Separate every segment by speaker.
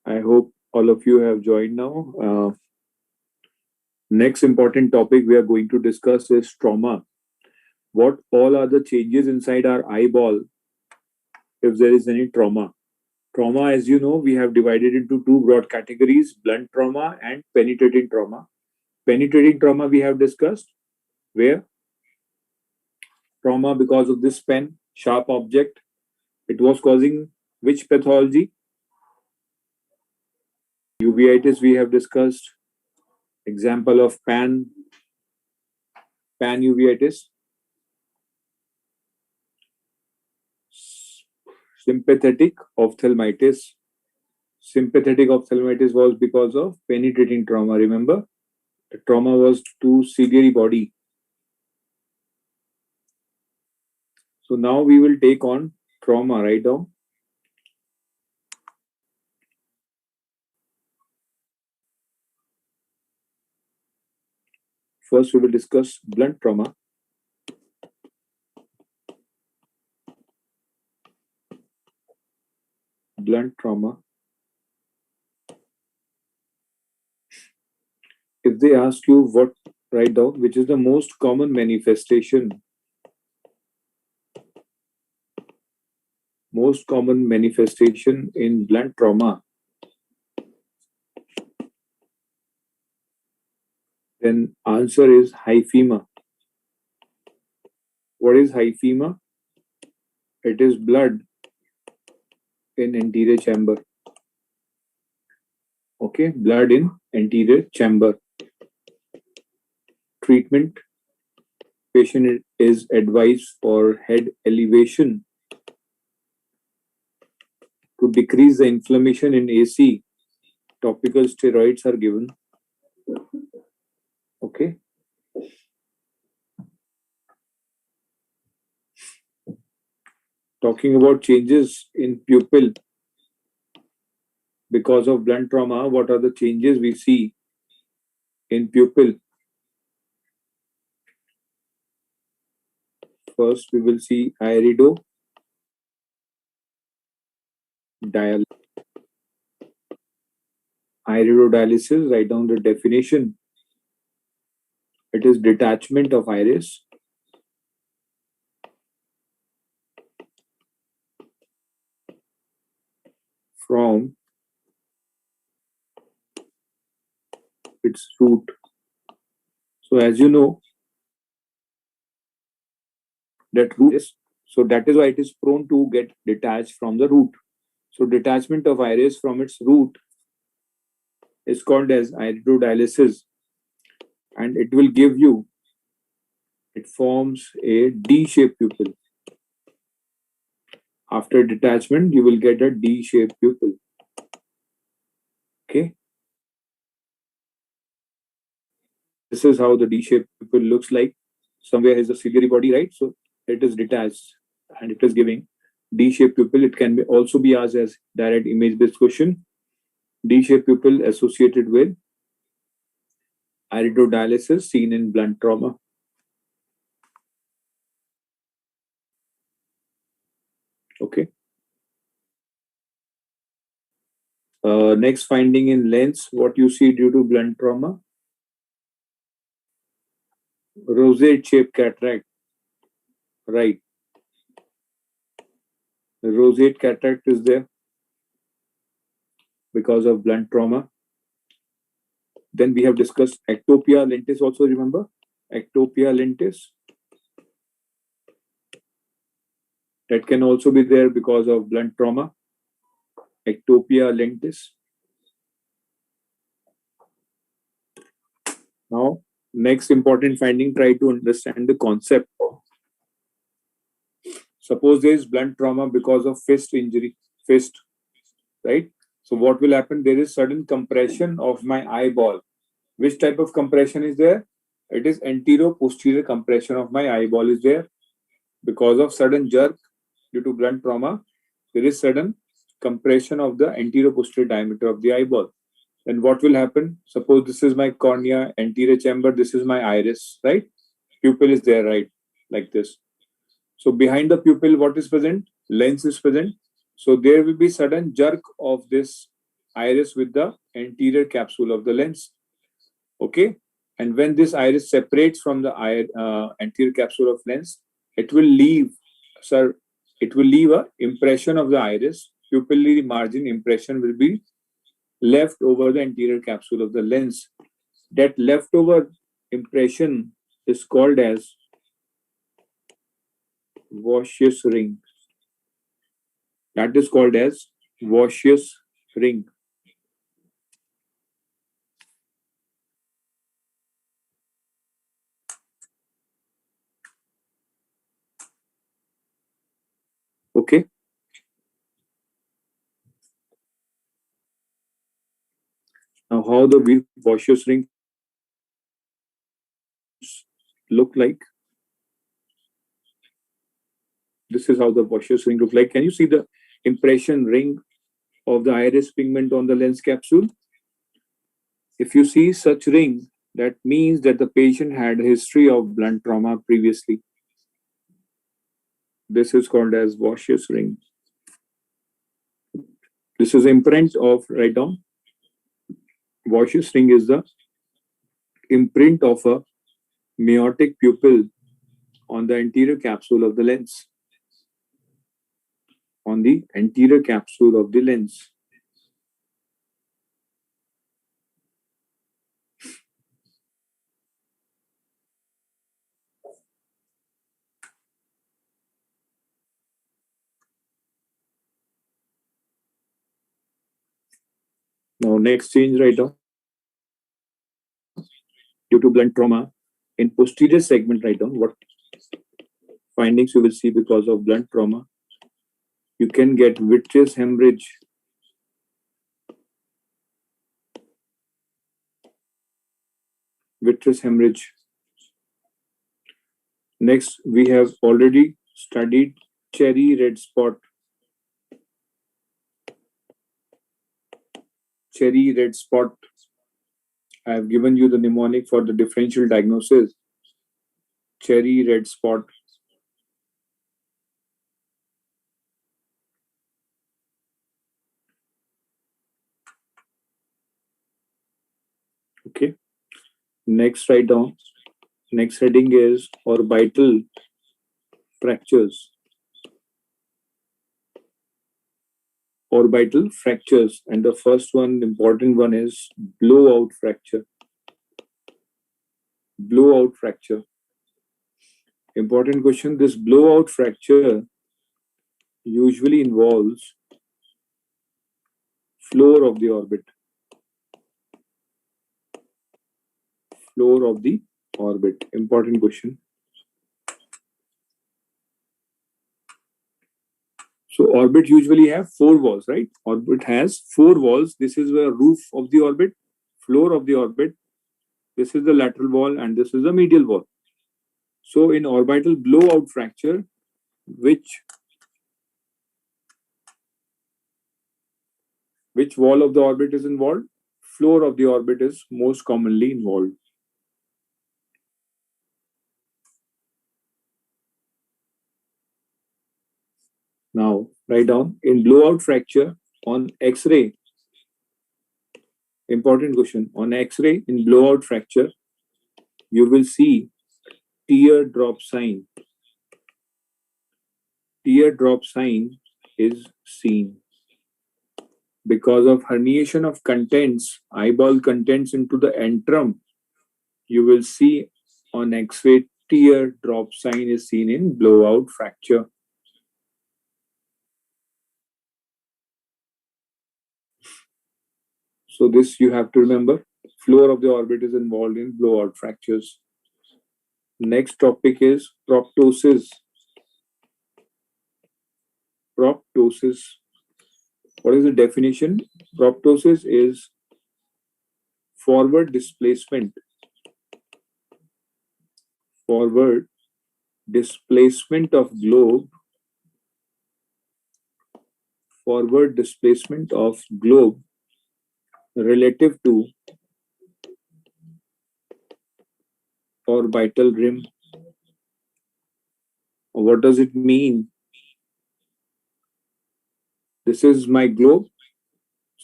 Speaker 1: I hope all of you have joined now. Next important topic we are going to discuss is trauma. What all are the changes inside our eyeball if there is any trauma? Trauma, as you know, we have divided into two broad categories: blunt trauma and penetrating trauma. Penetrating trauma we have discussed, where trauma because of this pen, sharp object, it was causing which pathology? Uveitis we have discussed. Example of pan uveitis. Sympathetic ophthalmitis. Sympathetic ophthalmitis was because of penetrating trauma. Remember, the trauma was to ciliary body. So now we will take on trauma. Write down. First, we will discuss blunt trauma. Blunt trauma. If they ask you what, write down, which is the most common manifestation. Most common manifestation in blunt trauma. Then answer is hyphema. What is hyphema? It is blood in anterior chamber. Okay, blood in anterior chamber. Treatment: patient is advised for head elevation to decrease the inflammation in AC. Topical steroids are given. Okay. Talking about changes in pupil because of blunt trauma, what are the changes we see in pupil? First, we will see iridodialysis. Iridodialysis, write down the definition. It is detachment of iris from its root. So as you know, that root is, so that is why it is prone to get detached from the root. So detachment of iris from its root is called as iridodialysis, and it will give you, it forms a D-shaped pupil. After detachment, you will get a D-shaped pupil. Okay. This is how the D-shaped pupil looks like. Somewhere is the ciliary body, right? So it is detached and it is giving D-shaped pupil. It can also be asked as direct image-based question. D-shaped pupil associated with iridodialysis seen in blunt trauma. Okay. Next finding in lens, what you see due to blunt trauma? Rosette-shaped cataract. Right. Rosette cataract is there because of blunt trauma. Then we have discussed ectopia lentis also, remember? Ectopia lentis. That can also be there because of blunt trauma. Ectopia lentis. Now, next important finding, try to understand the concept. Suppose there is blunt trauma because of fist injury, fist, right? So what will happen? There is sudden compression of my eyeball. Which type of compression is there? It is anterior-posterior compression of my eyeball is there. Because of sudden jerk due to blunt trauma, there is sudden compression of the anterior-posterior diameter of the eyeball. Then what will happen? Suppose this is my cornea, anterior chamber, this is my iris, right? Pupil is there, right? Like this. So behind the pupil, what is present? Lens is present. So there will be sudden jerk of this iris with the anterior capsule of the lens. Okay, and when this iris separates from the anterior capsule of lens, it will leave, sir, it will leave a impression of the iris. Pupillary margin impression will be left over the anterior capsule of the lens. That leftover impression is called as Vossius ring. That is called as Vossius ring. Okay. Now, how the Vossius ring look like? This is how the Vossius ring look like. Can you see the impression ring of the iris pigment on the lens capsule? If you see such ring, that means that the patient had a history of blunt trauma previously. This is called as Vossius ring. This is imprint of, write down. Vossius ring is the imprint of a meiotic pupil on the anterior capsule of the lens. On the anterior capsule of the lens. Now, next change, right now. Due to blunt trauma in posterior segment, right down what findings you will see because of blunt trauma. You can get vitreous hemorrhage, Next, we have already studied cherry red spot. Cherry red spot. I have given you the mnemonic for the differential diagnosis. Cherry red spot. Okay. Next, write down. Next heading is orbital fractures. Orbital fractures, and the first one, important one, is blowout fracture. Blowout fracture. Important question. This blowout fracture usually involves floor of the orbit. Floor of the orbit. Important question. So orbit usually have 4 walls, right? Orbit has 4 walls. This is the roof of the orbit, floor of the orbit. This is the lateral wall, and this is the medial wall. So in orbital blowout fracture, which wall of the orbit is involved? Floor of the orbit is most commonly involved. Now, write down in blowout fracture on X-ray. Important question. On X-ray in blowout fracture, you will see teardrop sign. Teardrop sign is seen because of herniation of contents, eyeball contents into the antrum. You will see on X-ray teardrop sign is seen in blowout fracture. So this you have to remember. Floor of the orbit is involved in blowout fractures. Next topic is proptosis. Proptosis. What is the definition? Proptosis is forward displacement. Forward displacement of globe. Forward displacement of globe relative to orbital rim. What does it mean? This is my globe.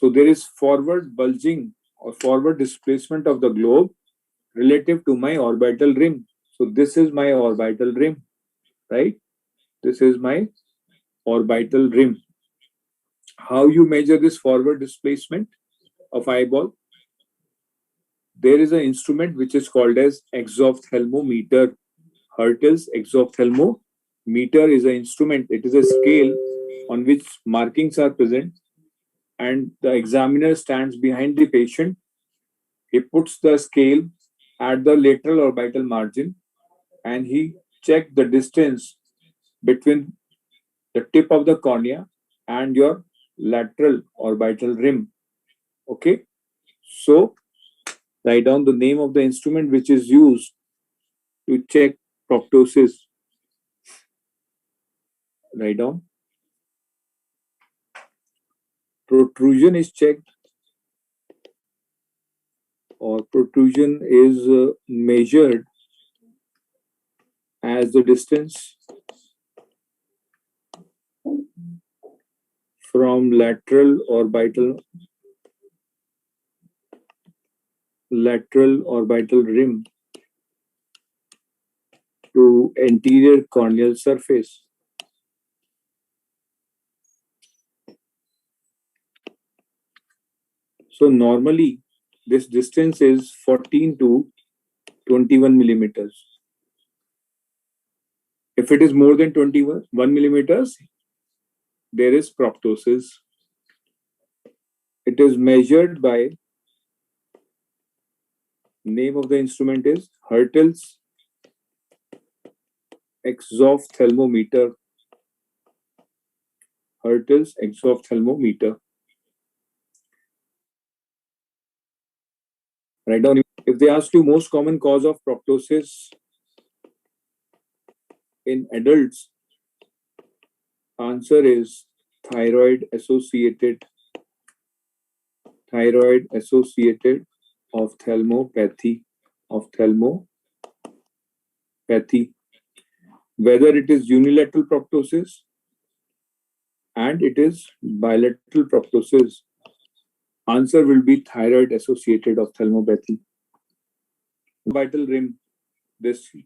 Speaker 1: So there is forward bulging or forward displacement of the globe relative to my orbital rim. So this is my orbital rim, right? This is my orbital rim. How you measure this forward displacement of eyeball? There is an instrument which is called as exophthalmometer. Hertel's exophthalmometer is an instrument. It is a scale on which markings are present, and the examiner stands behind the patient. He puts the scale at the lateral orbital margin and he checks the distance between the tip of the cornea and your lateral orbital rim. Okay, so write down the name of the instrument which is used to check proptosis. Write down. Protrusion is checked, or protrusion is measured as the distance from lateral orbital rim to anterior corneal surface. So normally this distance is 14 to 21 millimeters. If it is more than 21 millimeters, there is proptosis. It is measured by, name of the instrument is Hertel's exophthalmometer. Hertel's exophthalmometer. Write down. If they ask you most common cause of proptosis in adults, answer is thyroid associated ophthalmopathy. Whether it is unilateral proptosis and it is bilateral proptosis, answer will be thyroid associated ophthalmopathy. Orbital rim.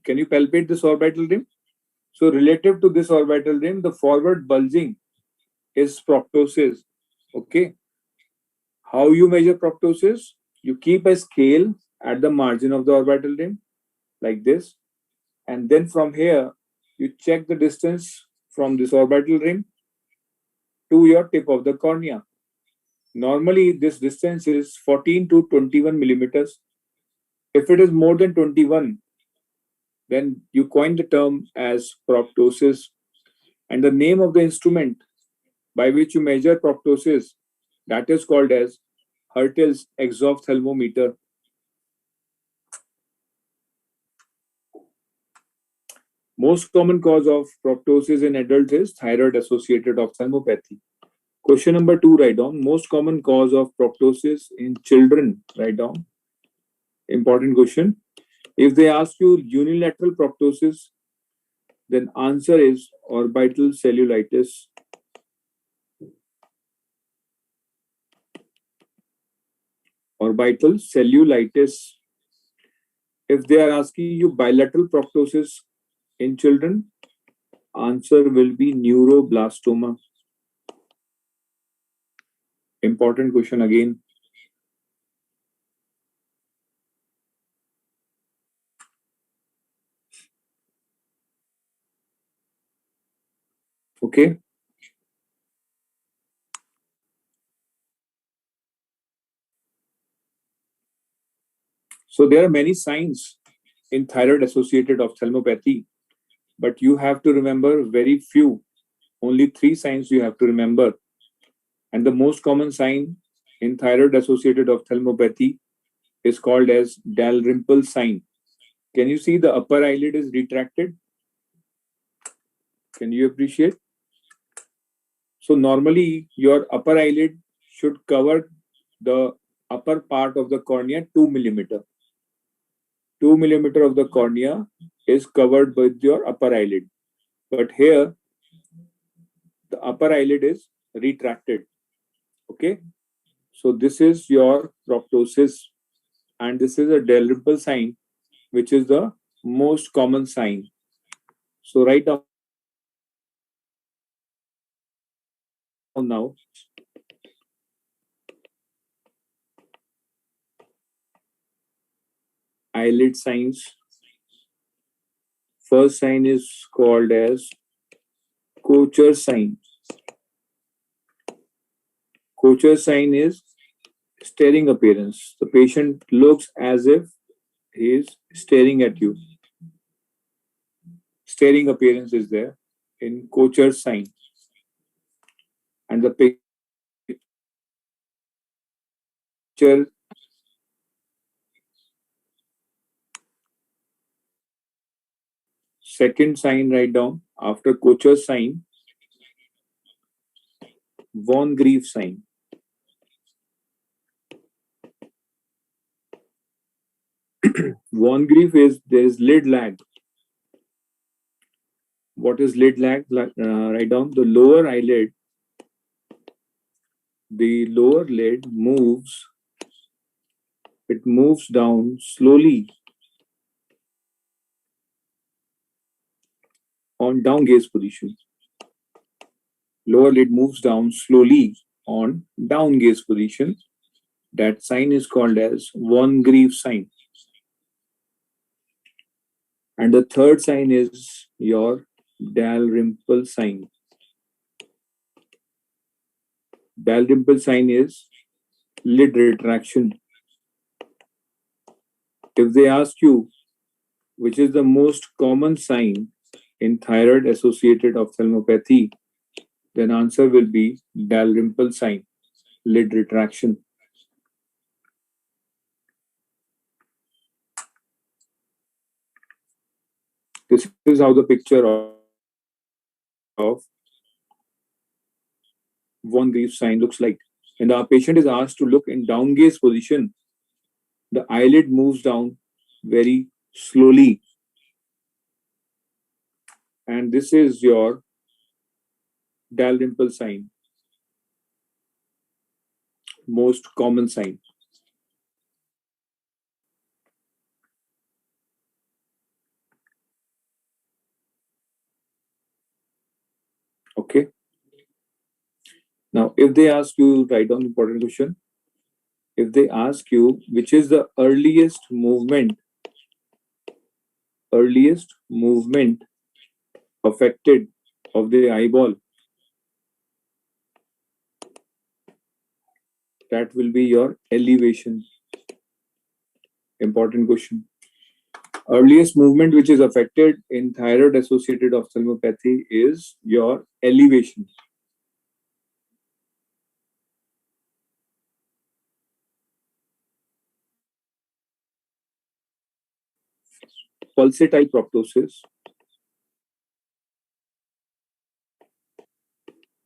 Speaker 1: Can you palpate this orbital rim? So relative to this orbital rim, the forward bulging is proptosis. Okay. How you measure proptosis? You keep a scale at the margin of the orbital rim like this, and then from here you check the distance from this orbital rim to your tip of the cornea. Normally this distance is 14 to 21 millimeters. If it is more than 21, then you coin the term as proptosis, and the name of the instrument by which you measure proptosis, that is called as Hertel's exophthalmometer. Most common cause of proptosis in adults is thyroid associated ophthalmopathy. Question number 2, write down. Most common cause of proptosis in children, write down. Important question. If they ask you unilateral proptosis, then answer is orbital cellulitis. Orbital cellulitis. If they are asking you bilateral proptosis in children, answer will be neuroblastoma. Important question again. Okay. So there are many signs in thyroid associated ophthalmopathy, but you have to remember very few. Only 3 signs you have to remember. And the most common sign in thyroid associated ophthalmopathy is called as Dalrymple sign. Can you see the upper eyelid is retracted? Can you appreciate? So normally your upper eyelid should cover the upper part of the cornea 2 millimeter. 2 millimeter of the cornea is covered with your upper eyelid. But here, the upper eyelid is retracted. Okay. So this is your proptosis, and this is a Dalrymple sign, which is the most common sign. So write down now. Eyelid signs. First sign is called as Kocher sign. Kocher sign is staring appearance. The patient looks as if he is staring at you. Staring appearance is there in Kocher sign. And the picture second sign, write down after Kocher sign, Von Grief sign. Von Grief is there is lid lag. What is lid lag? Write down the lower eyelid. The lower lid moves. It moves down slowly on down gaze position. Lower lid moves down slowly on down gaze position. That sign is called as Von Grief sign. And the third sign is your Dalrymple sign. Dalrymple sign is lid retraction. If they ask you which is the most common sign in thyroid associated ophthalmopathy, then answer will be Dalrymple sign, lid retraction. This is how the picture of Von Grief sign looks like. When the patient is asked to look in down gaze position, the eyelid moves down very slowly. And this is your Dalrymple sign, most common sign. Okay. Now, if they ask you, write down important question. If they ask you which is the earliest movement affected of the eyeball, that will be your elevation. Important question. Earliest movement which is affected in thyroid associated ophthalmopathy is your elevation. Pulsatile proptosis.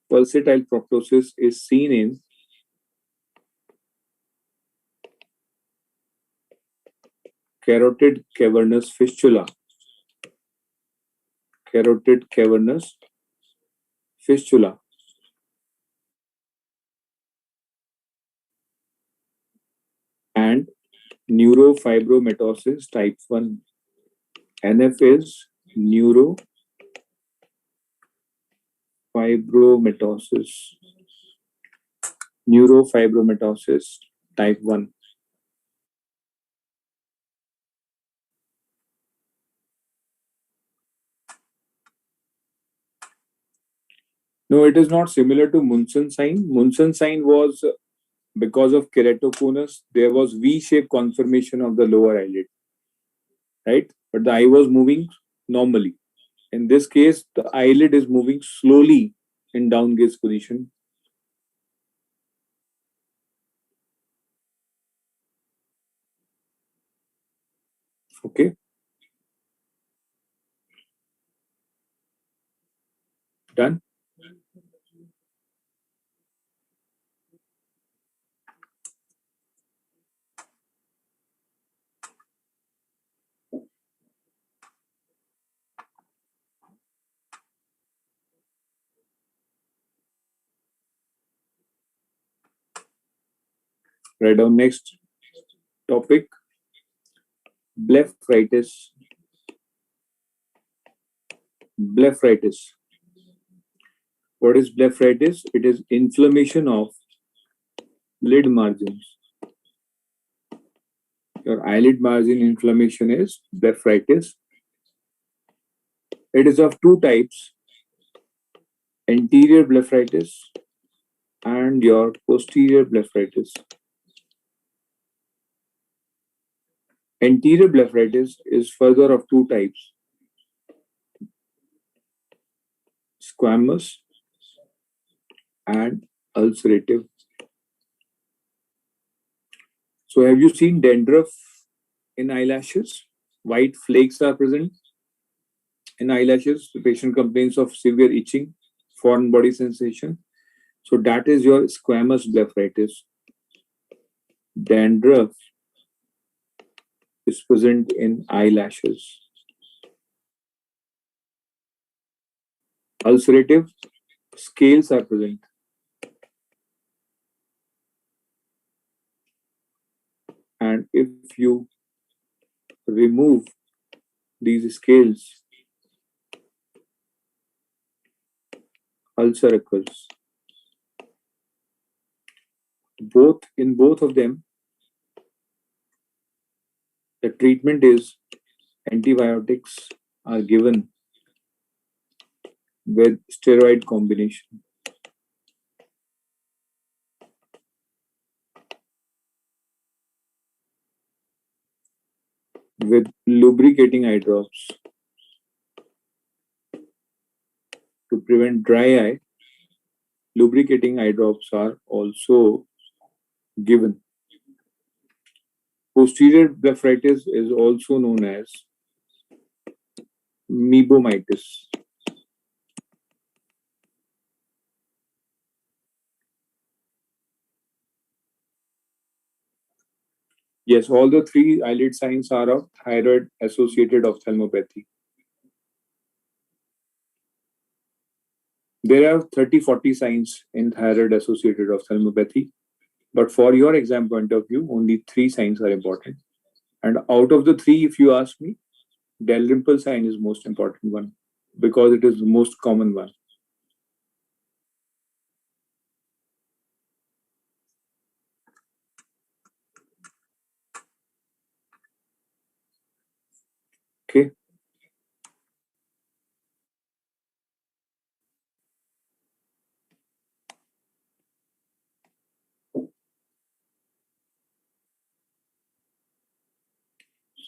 Speaker 1: Pulsatile proptosis is seen in carotid cavernous fistula. Carotid cavernous fistula. And neurofibromatosis type 1. NF is neurofibromatosis. Neurofibromatosis type 1. No, it is not similar to Munson sign. Munson sign was because of keratoconus, there was V-shaped conformation of the lower eyelid, right? But the eye was moving normally. In this case, the eyelid is moving slowly in down gaze position. Okay. Done. Write down next topic, blepharitis. Blepharitis. What is blepharitis? It is inflammation of lid margins. Your eyelid margin inflammation is blepharitis. It is of two types, anterior blepharitis and your posterior blepharitis. Anterior blepharitis is further of two types, squamous and ulcerative. So have you seen dandruff in eyelashes? White flakes are present in eyelashes. The patient complains of severe itching, foreign body sensation. So that is your squamous blepharitis. Dandruff is present in eyelashes. Ulcerative, scales are present. And if you remove these scales, ulcer occurs. In both of them, the treatment is antibiotics are given with steroid combination. With lubricating eye drops to prevent dry eye, lubricating eye drops are also given. Posterior blepharitis is also known as mebomitis. Yes, all the three eyelid signs are of thyroid-associated ophthalmopathy. There are 30-40 signs in thyroid-associated ophthalmopathy, but for your exam point of view, only 3 signs are important. And out of the 3, if you ask me, Dalrymple sign is most important one because it is the most common one. Okay.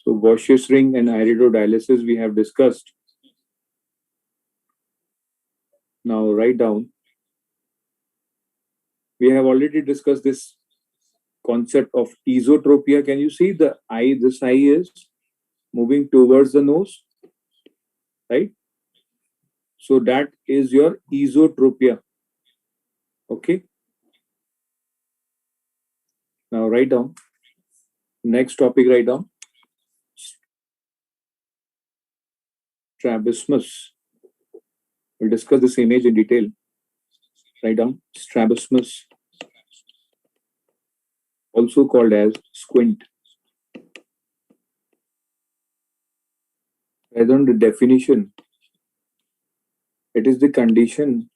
Speaker 1: So Gaucher's ring and iridodialysis we have discussed. Now write down. We have already discussed this concept of esotropia. Can you see the eye? This eye is moving towards the nose, right? So that is your esotropia. Okay. Now write down. Next topic, write down. Strabismus. We'll discuss this image in detail. Write down strabismus, also called as squint. Write down the definition. It is the condition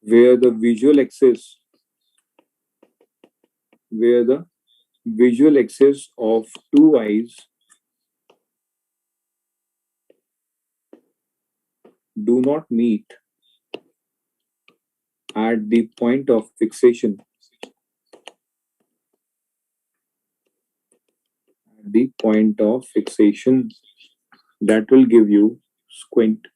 Speaker 1: where the visual axis of two eyes do not meet at the point of fixation. At the point of fixation, that will give you squint.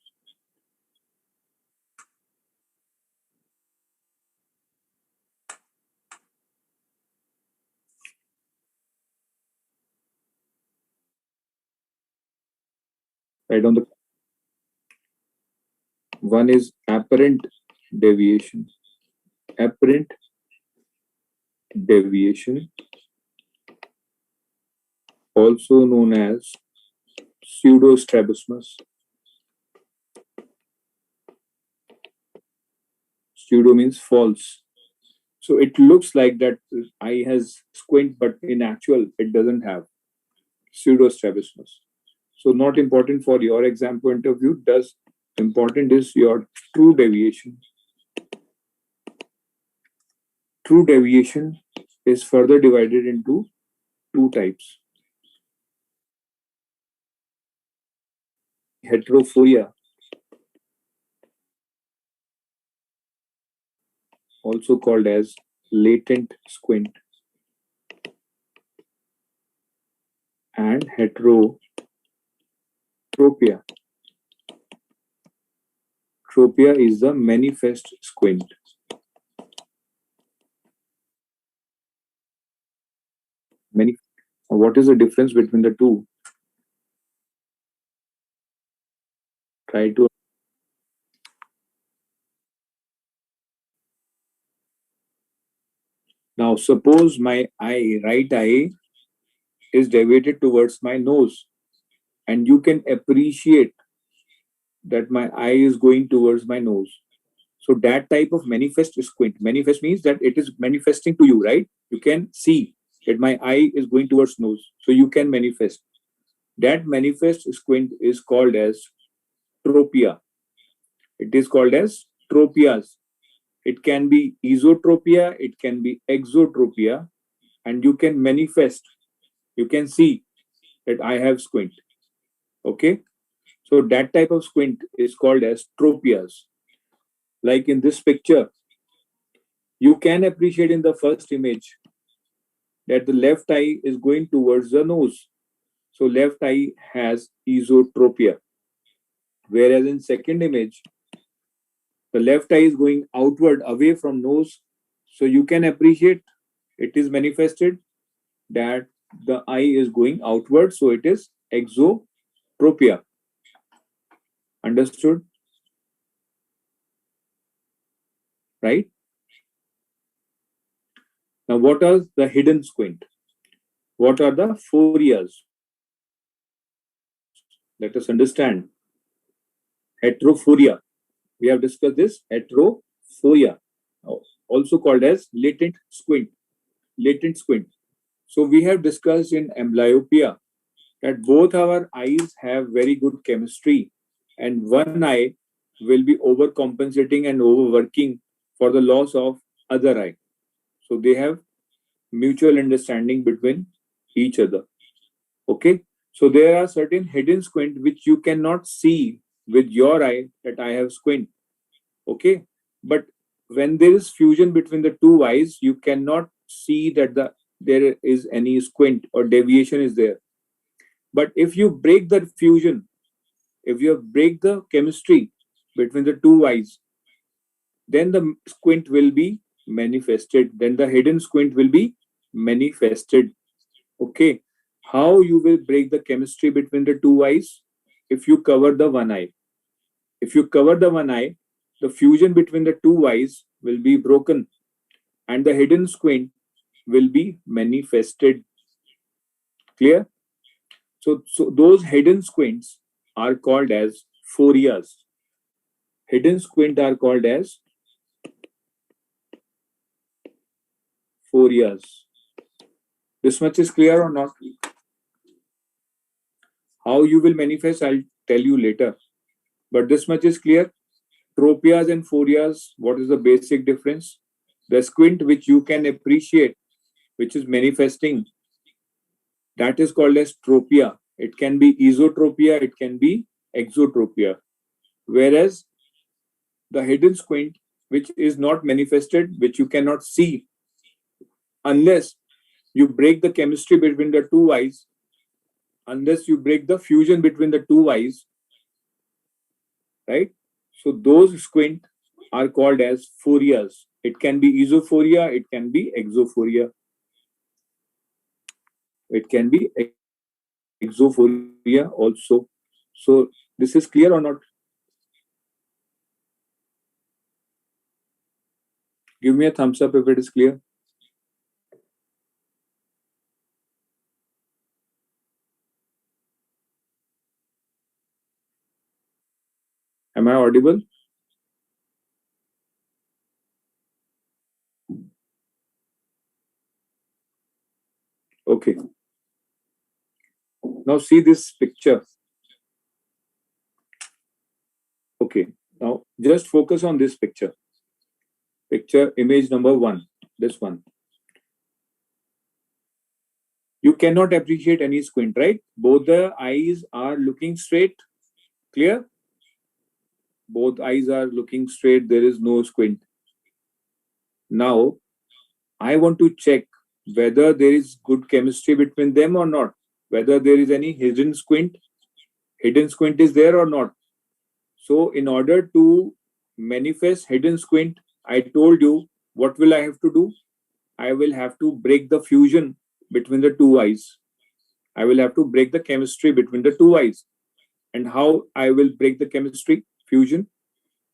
Speaker 1: Right on the one is apparent deviation. Apparent deviation, also known as pseudostrabismus. Pseudo means false. So it looks like that eye has squint, but in actual, it doesn't have pseudostrabismus. So not important for your exam point of view. Does important is your true deviation. True deviation is further divided into two types. Heterophoria, also called as latent squint, and heterotropia. Tropia is the manifest squint. What is the difference between the two? Try to. Now, suppose my right eye is deviated towards my nose, and you can appreciate that my eye is going towards my nose. So that type of manifest squint. Manifest means that it is manifesting to you, right? You can see that my eye is going towards nose. So you can manifest. That manifest squint is called as tropia. It is called as tropias. It can be esotropia, it can be exotropia, and you can manifest. You can see that I have squint. Okay? So that type of squint is called as tropias. Like in this picture, you can appreciate in the first image that the left eye is going towards the nose. So left eye has esotropia. Whereas in second image, the left eye is going outward away from nose. So you can appreciate it is manifested that the eye is going outward. So it is exotropia. Understood? Right? Now, what are the hidden squint? What are the phorias? Let us understand. Heterophoria. We have discussed this. Heterophoria, also called as latent squint. Latent squint. So we have discussed in amblyopia that both our eyes have very good chemistry, and one eye will be overcompensating and overworking for the loss of other eye. So they have mutual understanding between each other. Okay. So there are certain hidden squint which you cannot see with your eye that I have squint. Okay. But when there is fusion between the two eyes, you cannot see that there is any squint or deviation is there. But if you break the fusion, if you break the chemistry between the two eyes, then the squint will be manifested. Then the hidden squint will be manifested. Okay. How you will break the chemistry between the two eyes? If you cover the one eye. If you cover the one eye, the fusion between the two eyes will be broken and the hidden squint will be manifested. Clear? So those hidden squints are called as phorias. Hidden squint are called as phorias. This much is clear or not? How you will manifest, I'll tell you later. But this much is clear. Tropias and phorias, what is the basic difference? The squint which you can appreciate, which is manifesting, that is called as tropia. It can be esotropia, it can be exotropia. Whereas the hidden squint, which is not manifested, which you cannot see unless you break the chemistry between the two eyes, unless you break the fusion between the two eyes, right? So those squint are called as phorias. It can be esophoria, it can be exophoria. It can be exophoria also. So this is clear or not? Give me a thumbs up if it is clear. Am I audible? Okay. Now see this picture. Okay. Now just focus on this picture. Picture image number 1. This one. You cannot appreciate any squint, right? Both the eyes are looking straight. Clear? Both eyes are looking straight. There is no squint. Now, I want to check whether there is good chemistry between them or not. Whether there is any hidden squint. Hidden squint is there or not. So, in order to manifest hidden squint, I told you what will I have to do? I will have to break the fusion between the two eyes. I will have to break the chemistry between the two eyes. And how I will break the chemistry fusion?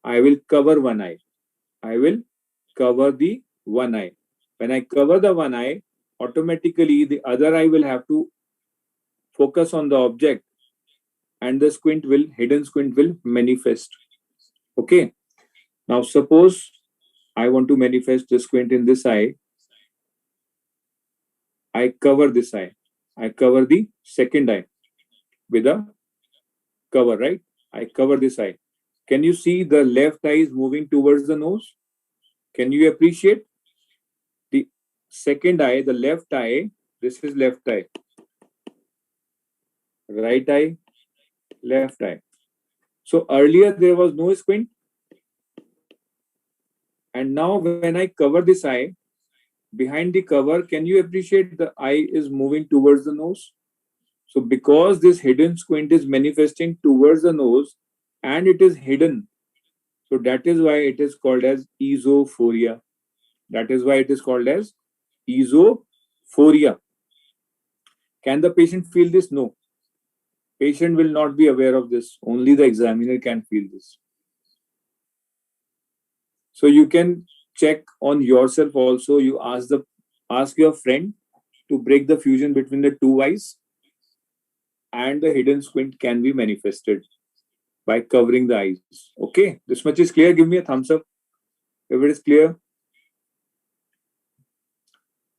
Speaker 1: I will cover one eye. I will cover the one eye. When I cover the one eye, automatically the other eye will have to focus on the object and the hidden squint will manifest. Okay. Now suppose I want to manifest the squint in this eye. I cover this eye. I cover the second eye with a cover, right? I cover this eye. Can you see the left eye is moving towards the nose? Can you appreciate? The second eye, the left eye, this is left eye. Right eye, left eye. So earlier there was no squint. And now when I cover this eye, behind the cover, can you appreciate the eye is moving towards the nose? So because this hidden squint is manifesting towards the nose and it is hidden, so that is why it is called as esophoria. That is why it is called as esophoria. Can the patient feel this? No. Patient will not be aware of this. Only the examiner can feel this. So you can check on yourself also. You ask your friend to break the fusion between the two eyes, and the hidden squint can be manifested by covering the eyes. Okay, this much is clear. Give me a thumbs up if it is clear.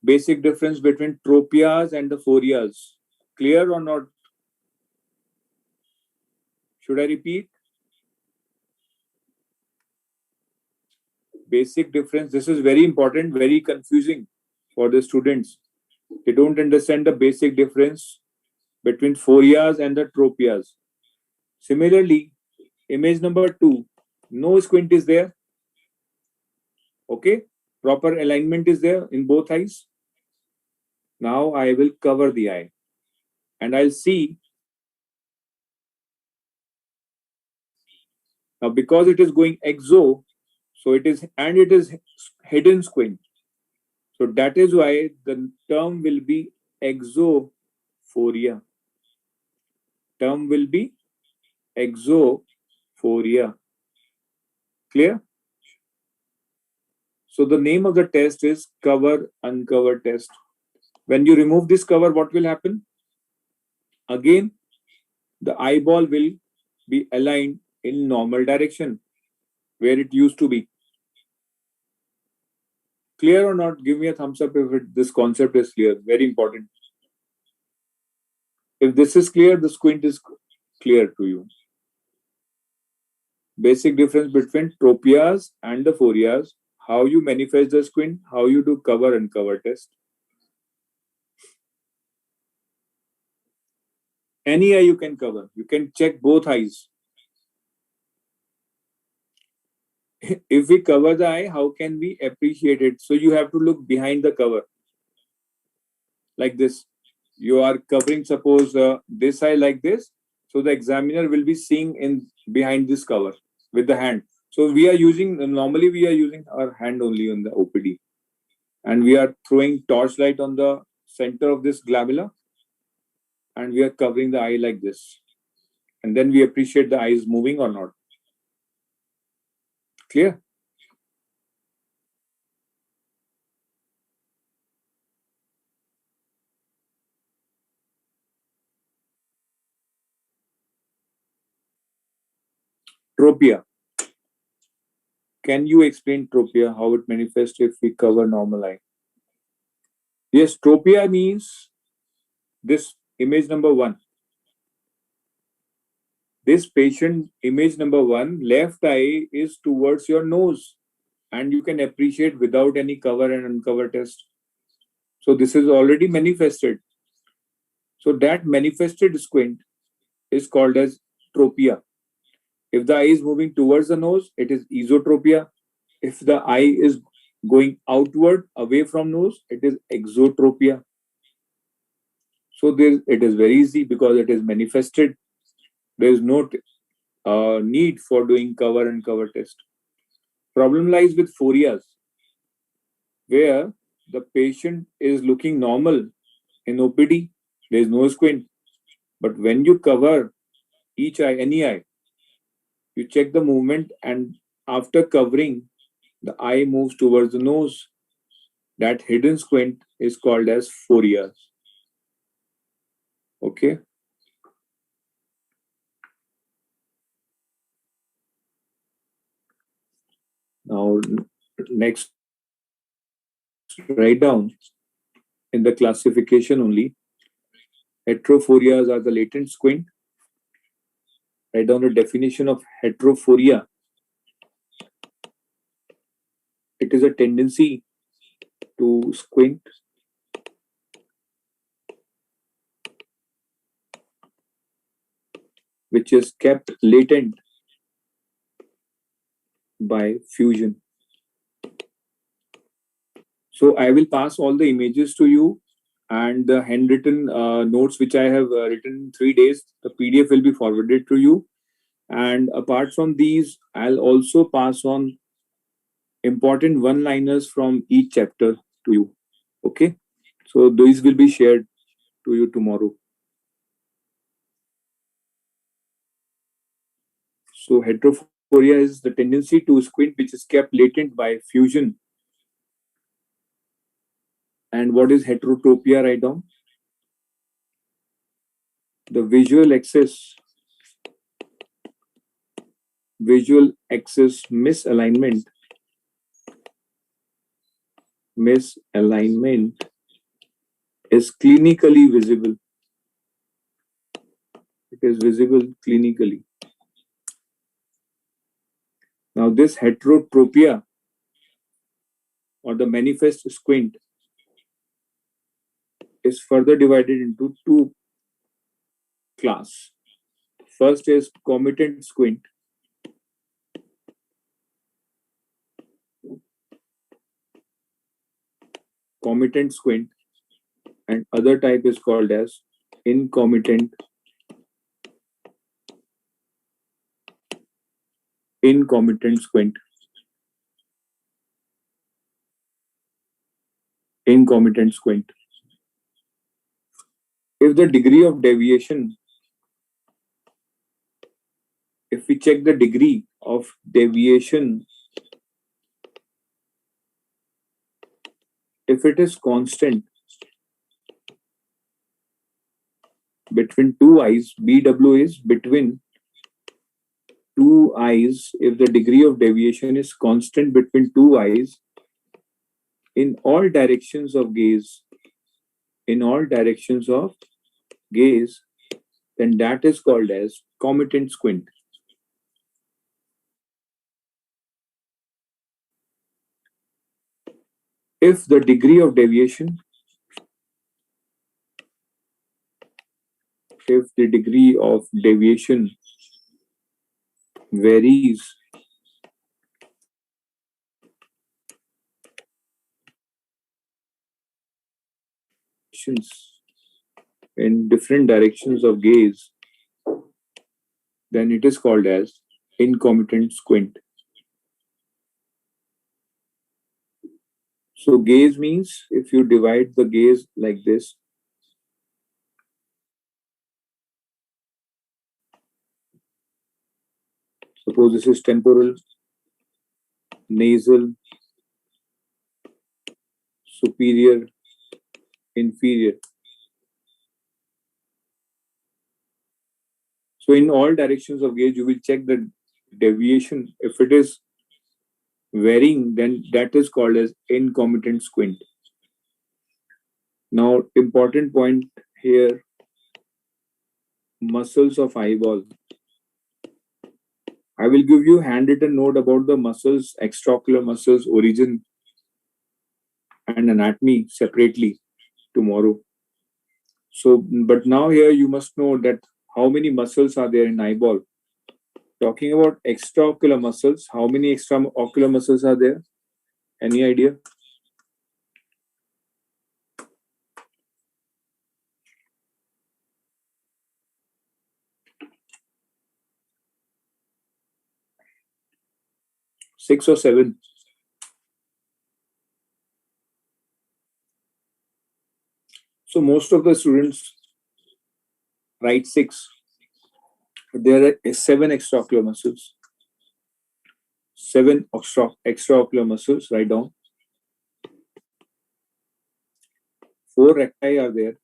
Speaker 1: Basic difference between tropias and the phorias. Clear or not? Should I repeat? Basic difference. This is very important, very confusing for the students. They don't understand the basic difference between phorias and the tropias. Similarly, image number 2, no squint is there. Okay, proper alignment is there in both eyes. Now I will cover the eye and I'll see. Now because it is going exo, so it is hidden squint. So that is why the term will be exophoria. Term will be exophoria. Clear? So the name of the test is cover uncover test. When you remove this cover, what will happen? Again, the eyeball will be aligned in normal direction where it used to be. Clear or not? Give me a thumbs up if this concept is clear. Very important. If this is clear, the squint is clear to you. Basic difference between tropias and the phorias. How you manifest the squint, how you do cover uncover test. Any eye you can cover. You can check both eyes. If we cover the eye, how can we appreciate it? So you have to look behind the cover. Like this. You are covering, suppose, this eye like this. So the examiner will be seeing in behind this cover with the hand. So normally we are using our hand only on the OPD. And we are throwing torchlight on the center of this glabella. And we are covering the eye like this. And then we appreciate the eye is moving or not. Clear? Tropia. Can you explain tropia, how it manifests if we cover normal eye? Yes, tropia means this image number 1. This patient image number 1, left eye is towards your nose, and you can appreciate without any cover and uncover test. So this is already manifested. So that manifested squint is called as tropia. If the eye is moving towards the nose, it is esotropia. If the eye is going outward away from nose, it is exotropia. So it is very easy because it is manifested. There is no need for doing cover and cover test. Problem lies with phorias, where the patient is looking normal in OPD. There is no squint. But when you cover each eye, any eye, you check the movement, and after covering, the eye moves towards the nose. That hidden squint is called as phorias. Okay. Now, next, write down in the classification only. Heterophorias are the latent squint. Write down the definition of heterophoria. It is a tendency to squint which is kept latent by fusion. So I will pass all the images to you, and the handwritten notes which I have written in 3 days, the PDF will be forwarded to you. And apart from these, I'll also pass on important one-liners from each chapter to you. Okay? So these will be shared to you tomorrow. So heterophoria is the tendency to squint which is kept latent by fusion. And what is heterotopia? Write down. The visual axis misalignment is clinically visible. It is visible clinically. Now this heterotopia or the manifest squint is further divided into 2 classes. First is comitant squint. Comitant squint, and other type is called as incomitant squint. Incomitant squint. If the degree of deviation, if we check the degree of deviation, if it is constant between 2 eyes, BW is between 2 eyes. If the degree of deviation is constant between 2 eyes in all directions of gaze, then that is called as comitant squint. If the degree of deviation varies in different directions of gaze, then it is called as incomitant squint. So gaze means if you divide the gaze like this, suppose this is temporal, nasal, superior, inferior. So in all directions of gaze, you will check the deviation. If it is varying, then that is called as incomitant squint. Now, important point here muscles of eyeball. I will give you handwritten note about the muscles, extraocular muscles, origin and anatomy separately tomorrow. So, but now here you must know that how many muscles are there in eyeball. Talking about extraocular muscles, how many extraocular muscles are there? Any idea? Six or seven? So most of the students write six. But there are seven extraocular muscles. Seven extraocular muscles, write down. Four recti are there.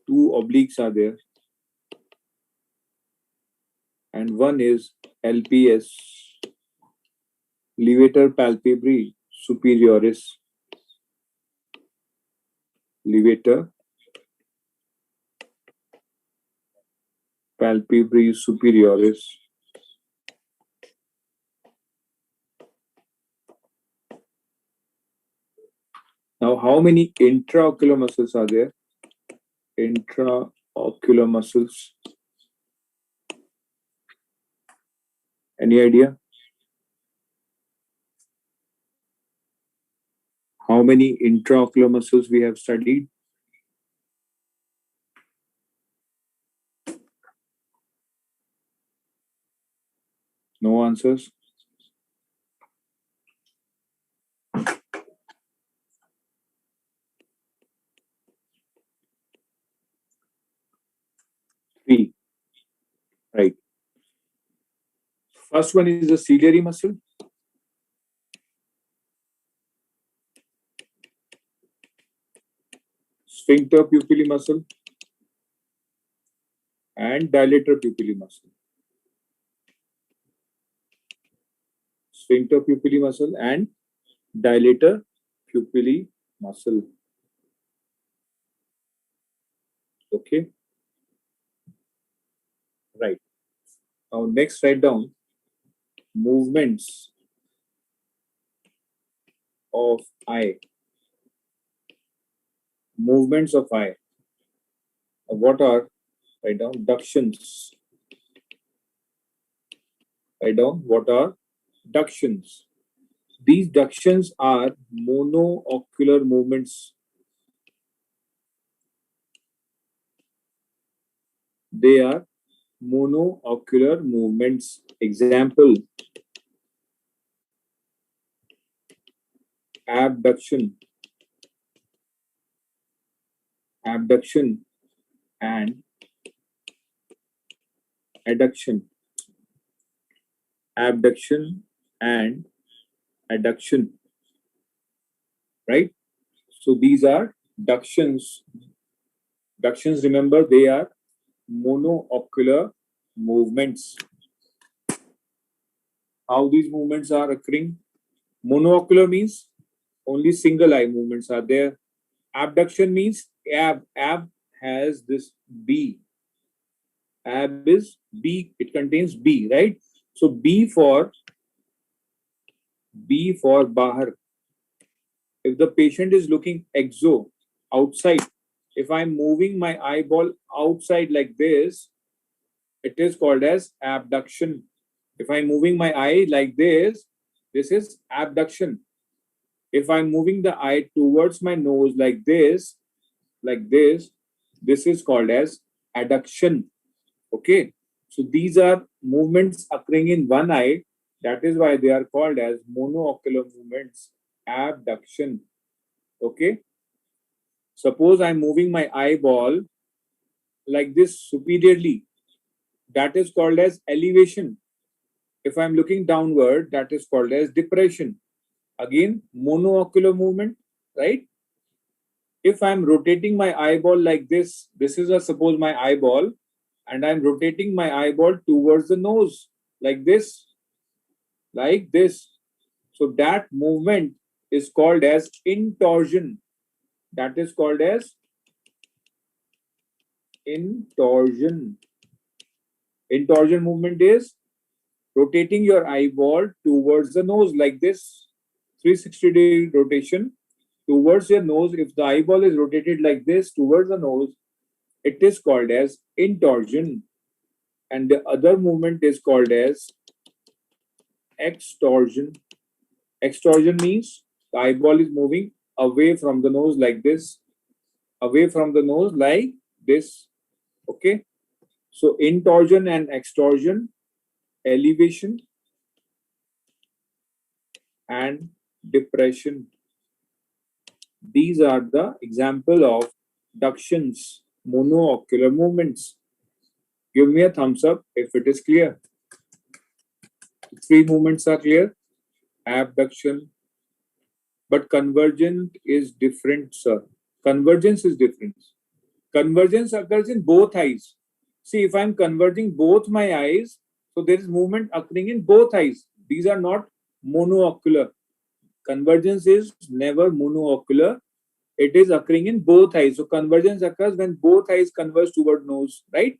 Speaker 1: Two obliques are there. And one is LPS, levator palpebrae superioris. Levator palpebrae superioris. Now, how many intraocular muscles are there? Intraocular muscles. Any idea? How many intraocular muscles we have studied? No answers? Three. Right. First one is the ciliary muscle. Sphincter pupillae muscle and dilator pupillae muscle. Sphincter pupillae muscle and dilator pupillae muscle. Okay. Right. Now next write down movements of eye. Movements of eye. What are? Write down ductions. Write down what are ductions. These ductions are monoocular movements. They are monoocular movements. Example, abduction, abduction and adduction, abduction and adduction, right? So these are ductions. Ductions, remember, they are monoocular movements. How these movements are occurring? Monoocular means only single eye movements are there. Abduction means ab has this B. Ab is B, it contains B, right? So B for Bahar. If the patient is looking exo, outside, if I'm moving my eyeball outside like this, it is called as abduction. If I'm moving my eye like this is abduction. If I'm moving the eye towards my nose like this is called as adduction. Okay. So these are movements occurring in one eye. That is why they are called as monoocular movements, abduction. Okay. Suppose I'm moving my eyeball like this superiorly. That is called as elevation. If I'm looking downward, that is called as depression. Again, monoocular movement, right? If I'm rotating my eyeball like this is suppose my eyeball, and I'm rotating my eyeball towards the nose like this. So that movement is called as intorsion. that is called as intorsion. Intorsion movement is rotating your eyeball towards the nose like this, 360-degree rotation towards your nose. If the eyeball is rotated like this towards the nose, it is called as intorsion. And the other movement is called as extorsion. Extorsion means the eyeball is moving away from the nose like this, away from the nose like this. Okay. So intorsion and extorsion, elevation and depression. These are the example of ductions, monoocular movements. Give me a thumbs up if it is clear. Three movements are clear. Abduction. But convergent is different, sir. Convergence is different. Convergence occurs in both eyes. See, if I'm converging both my eyes, so there is movement occurring in both eyes. These are not monoocular. Convergence is never monoocular. It is occurring in both eyes. So convergence occurs when both eyes converge toward nose, right?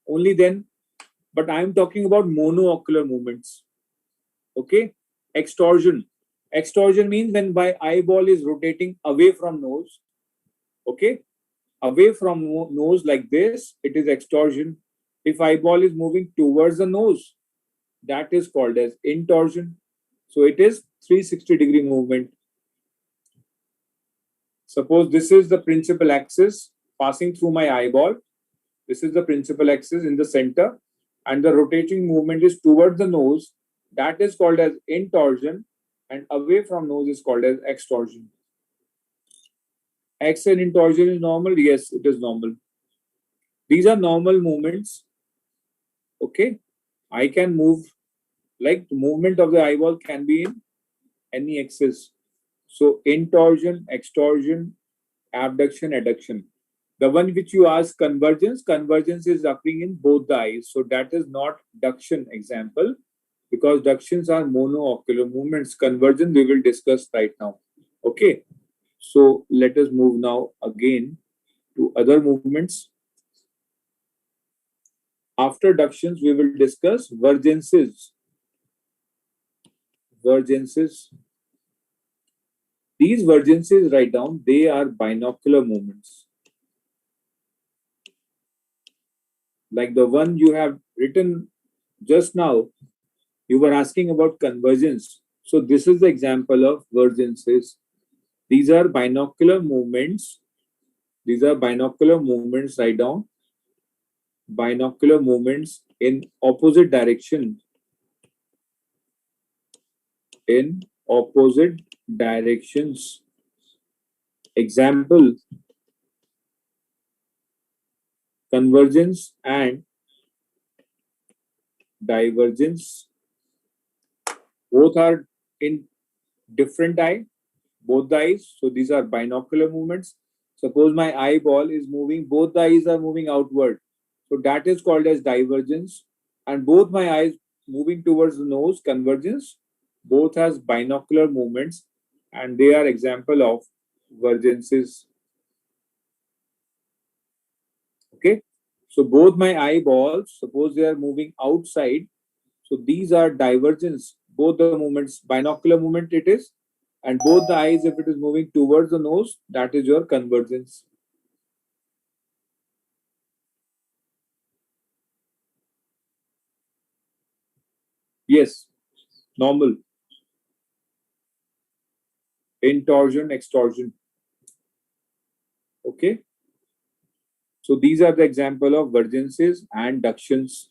Speaker 1: Only then. But I am talking about monoocular movements. Okay. Extorsion. Extorsion means when my eyeball is rotating away from nose. Okay. Away from nose like this, it is extorsion. If eyeball is moving towards the nose, that is called as intorsion. So it is 360-degree movement. Suppose this is the principal axis passing through my eyeball. This is the principal axis in the center, and the rotating movement is towards the nose. That is called as intorsion, and away from nose is called as extorsion. Axis intorsion is normal? Yes, it is normal. These are normal movements. Okay, I can move, like the movement of the eyeball can be in any axis. So intorsion, extorsion, abduction, adduction. The one which you ask convergence, convergence is occurring in both the eyes. So that is not duction example, because ductions are monoocular movements. Convergence we will discuss right now. Okay. So let us move now again to other movements. After ductions, we will discuss vergences. Vergences. These vergences, write down, they are binocular movements. Like the one you have written just now, you were asking about convergence. So this is the example of vergences. These are binocular movements. These are binocular movements, write down. Binocular movements in opposite direction. In opposite directions. Example, convergence and divergence. Both are in different eye, both the eyes. So these are binocular movements. Suppose my eyeball is moving, both the eyes are moving outward. So that is called as divergence. And both my eyes moving towards the nose, convergence. Both has binocular movements, and they are example of vergences. Okay. So both my eyeballs, suppose they are moving outside. So these are divergence. Both the movements, binocular movement it is, and both the eyes, if it is moving towards the nose, that is your convergence. Yes, normal. Intorsion, extorsion. Okay. So these are the example of vergences and ductions.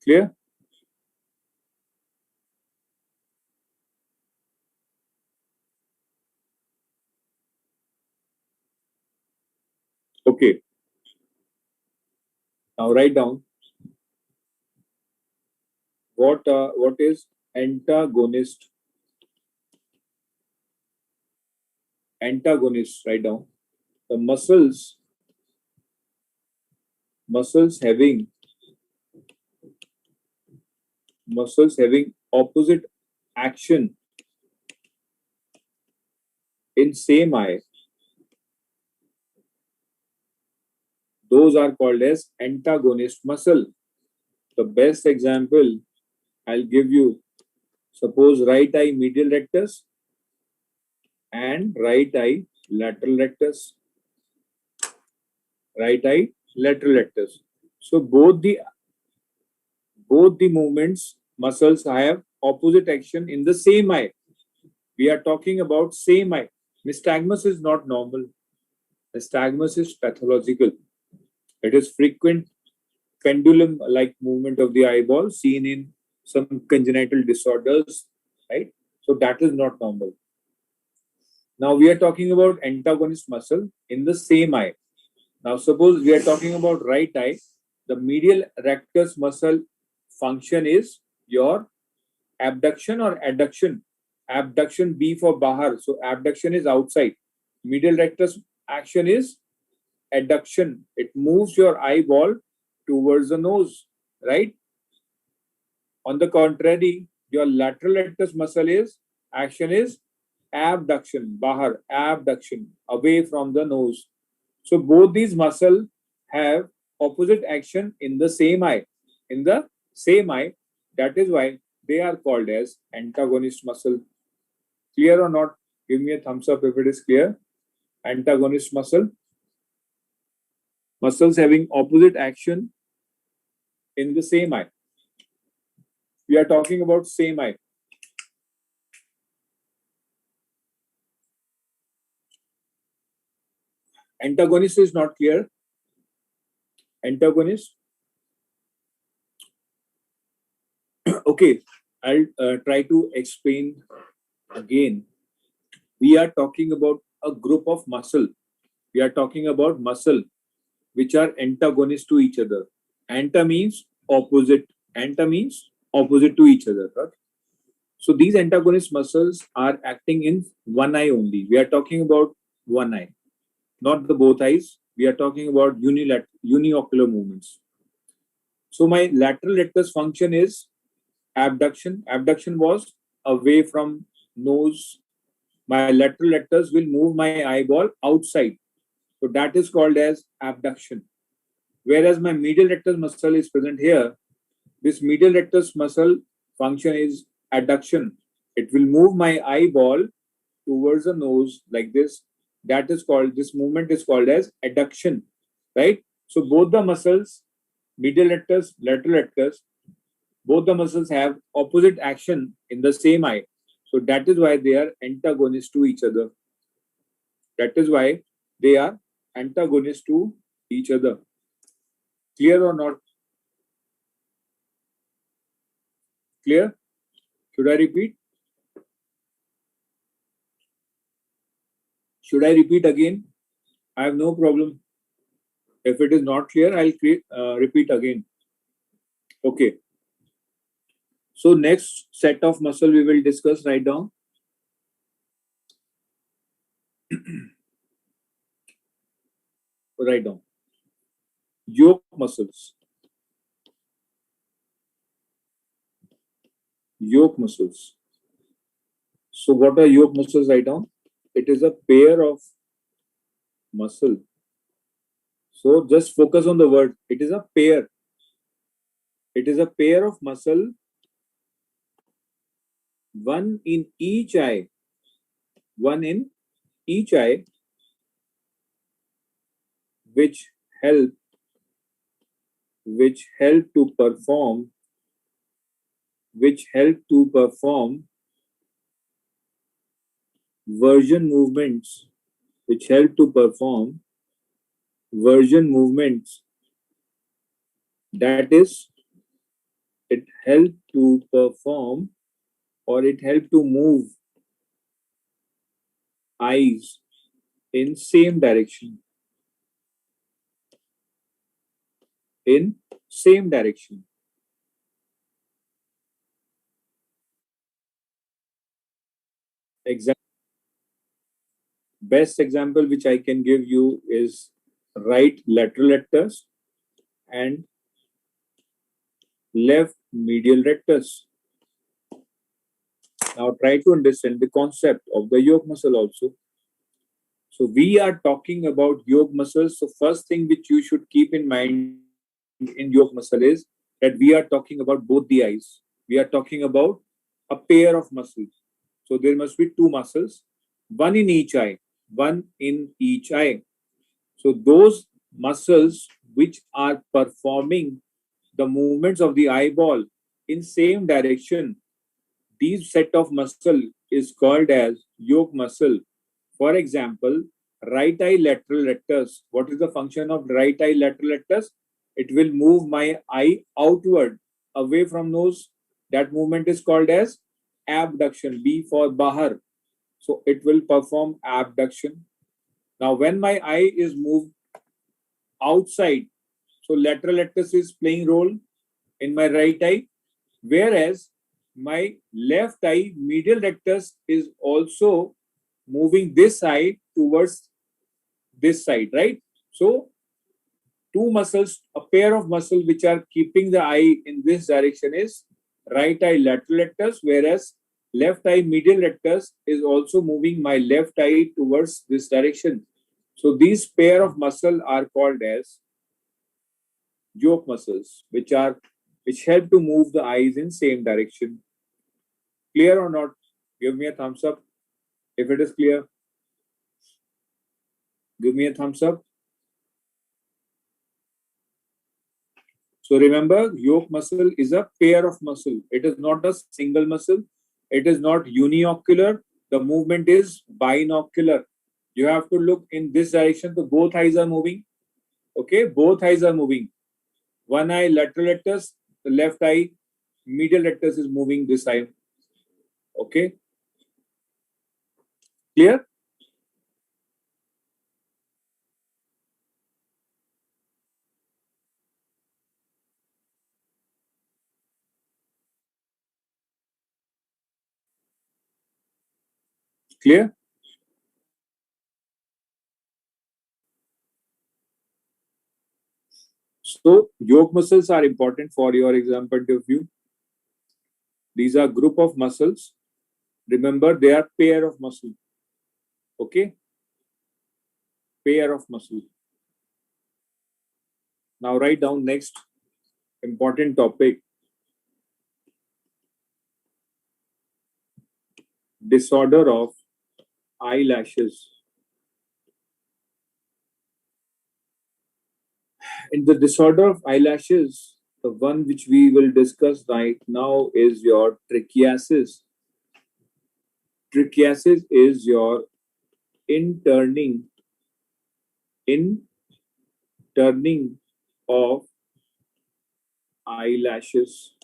Speaker 1: Clear? Okay. Now write down what is antagonist. Antagonist. Write down the muscles having opposite action in same eye, those are called as antagonist muscle. The best example I'll give you, suppose right eye medial rectus and right eye lateral rectus. Right eye lateral rectus. So both the movements muscles have opposite action in the same eye. We are talking about same eye. Nystagmus is not normal. Nystagmus is pathological. It is frequent pendulum-like movement of the eyeball seen in some congenital disorders, right? So that is not normal. Now we are talking about antagonist muscle in the same eye. Now suppose we are talking about right eye, the medial rectus muscle function is your abduction or adduction. Abduction, B for bahar. So abduction is outside. Medial rectus action is adduction. It moves your eyeball towards the nose, right? On the contrary, your lateral rectus muscle is action is abduction, bahar, abduction, away from the nose. So both these muscles have opposite action in the same eye. In the same eye, that is why they are called as antagonist muscle. Clear or not? Give me a thumbs up if it is clear. Antagonist muscle. Muscles having opposite action in the same eye. We are talking about same eye. Antagonist is not clear. Antagonist. Okay, I'll try to explain again. We are talking about a group of muscle. We are talking about muscle which are antagonists to each other. Anta means opposite. Anta means opposite to each other. Right? So these antagonist muscles are acting in one eye only. We are talking about one eye, not the both eyes. We are talking about uniocular movements. So my lateral rectus function is abduction. Abduction was away from nose. My lateral rectus will move my eyeball outside. So that is called as abduction. Whereas my medial rectus muscle is present here, this medial rectus muscle function is adduction. It will move my eyeball towards the nose like this. That is called, this movement is called as adduction, right? So both the muscles, medial rectus, lateral rectus, both the muscles have opposite action in the same eye. So that is why they are antagonists to each other. That is why they are antagonists to each other. Clear or not? Clear? Should I repeat? Should I repeat again? I have no problem. If it is not clear, I'll repeat again. Okay. So next set of muscle we will discuss. Write down. Write down. Yoke muscles. Yoke muscles. So what are yoke muscles? Write down. It is a pair of muscle. So just focus on the word. It is a pair. It is a pair of muscle, one in each eye. One in each eye, which help to perform version movements, which help to perform version movements. That is, it help to perform or it help to move eyes in same direction. In same direction. Example. Best example which I can give you is right lateral rectus and left medial rectus. Now try to understand the concept of the yoke muscle also. So we are talking about yoke muscles. So first thing which you should keep in mind in yoke muscle is that we are talking about both the eyes. We are talking about a pair of muscles. So there must be two muscles, one in each eye, one in each eye. So those muscles which are performing the movements of the eyeball in same direction, these set of muscle is called as yoke muscle. For example, right eye lateral rectus. What is the function of right eye lateral rectus? It will move my eye outward away from nose. That movement is called as abduction. B for bahar. So it will perform abduction. Now when my eye is moved outside, so lateral rectus is playing role in my right eye, whereas my left eye medial rectus is also moving this side towards this side, right? So two muscles, a pair of muscles which are keeping the eye in this direction is right eye lateral rectus, whereas left eye medial rectus is also moving my left eye towards this direction. So these pair of muscle are called as yoke muscles, which help to move the eyes in same direction. Clear or not? Give me a thumbs up if it is clear. Give me a thumbs up. So remember, yoke muscle is a pair of muscle. It is not a single muscle. It is not uniocular. The movement is binocular. You have to look in this direction. So both eyes are moving. Okay, both eyes are moving. One eye lateral rectus, the left eye medial rectus is moving this eye. Okay, clear? Clear? So yoke muscles are important for your exam point of view. These are group of muscles. Remember, they are pair of muscle. Okay, pair of muscle. Now write down next important topic: disorder of eyelashes. In the disorder of eyelashes, the one which we will discuss right now is your trichiasis. Trichiasis is your in turning of eyelashes.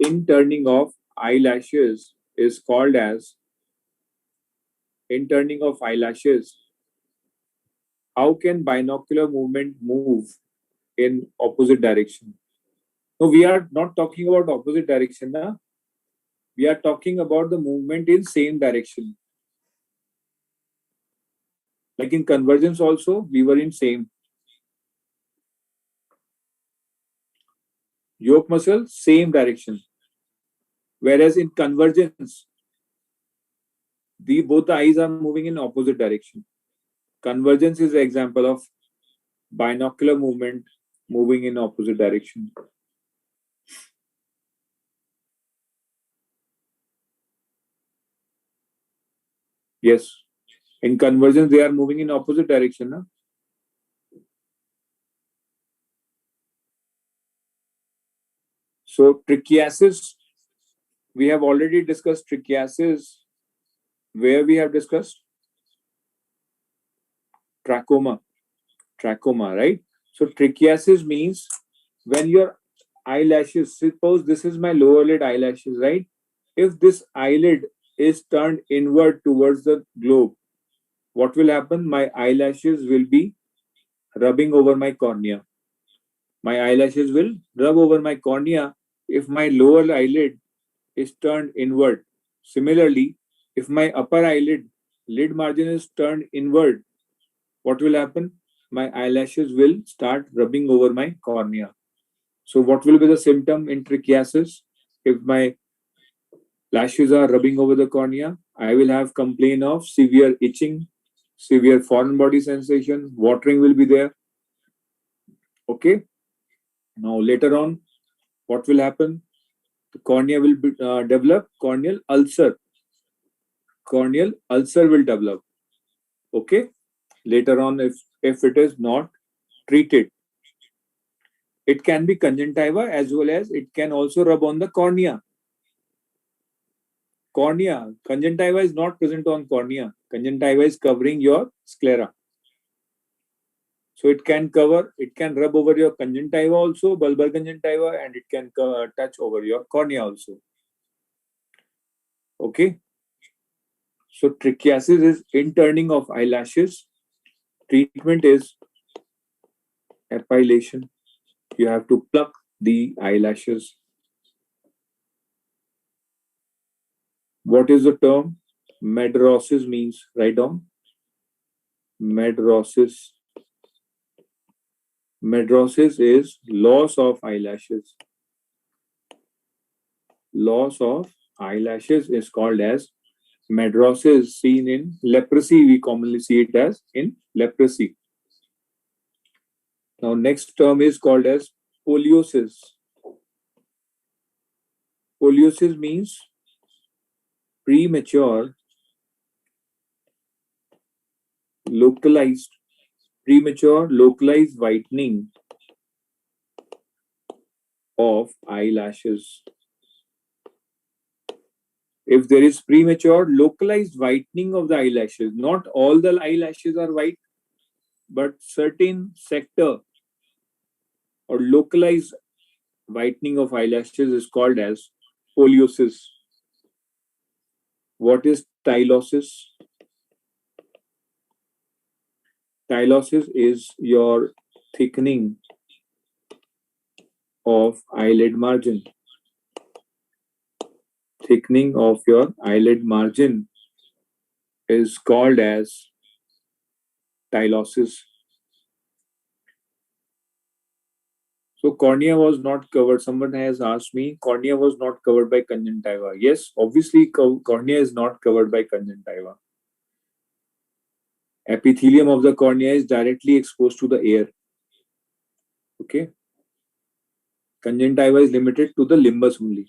Speaker 1: In turning of eyelashes is called as in turning of eyelashes. How can binocular movement move in opposite direction? No, we are not talking about opposite direction. Na? We are talking about the movement in same direction. Like in convergence also, we were in same. Yoke muscle, same direction. Whereas in convergence, both the eyes are moving in opposite direction. Convergence is an example of binocular movement moving in opposite direction. Yes. In convergence, they are moving in opposite direction. Na? So trichiasis, we have already discussed trichiasis. Where we have discussed? Trachoma. Trachoma, right? So trichiasis means when your eyelashes, suppose this is my lower lid eyelashes, right? If this eyelid is turned inward towards the globe, what will happen? My eyelashes will be rubbing over my cornea. My eyelashes will rub over my cornea if my lower eyelid is turned inward. Similarly, if my upper eyelid lid margin is turned inward, what will happen? My eyelashes will start rubbing over my cornea. So what will be the symptom in trichiasis? If my lashes are rubbing over the cornea, I will have complaint of severe itching, severe foreign body sensation, watering will be there. Okay. Now later on, what will happen? The cornea will develop corneal ulcer. Corneal ulcer will develop. Okay. Later on, if it is not treated, it can be conjunctiva as well as it can also rub on the cornea. Cornea, conjunctiva is not present on cornea. Conjunctiva is covering your sclera. So it can rub over your conjunctiva also, bulbar conjunctiva, and it can touch over your cornea also. Okay. So trichiasis is interning of eyelashes. Treatment is epilation. You have to pluck the eyelashes. What is the term? Medrosis means, write down. Medrosis. Medrosis is loss of eyelashes. Loss of eyelashes is called as medrosis. Seen in leprosy, we commonly see it as in leprosy. Now, next term is called as poliosis. Poliosis means premature, localized whitening of eyelashes. If there is premature localized whitening of the eyelashes, not all the eyelashes are white, but certain sector or localized whitening of eyelashes is called as poliosis. What is tylosis? Tylosis is your thickening of eyelid margin. Thickening of your eyelid margin is called as tylosis. So cornea was not covered. Someone has asked me, cornea was not covered by conjunctiva. Yes, obviously cornea is not covered by conjunctiva. Epithelium of the cornea is directly exposed to the air. Okay. Conjunctiva is limited to the limbus only.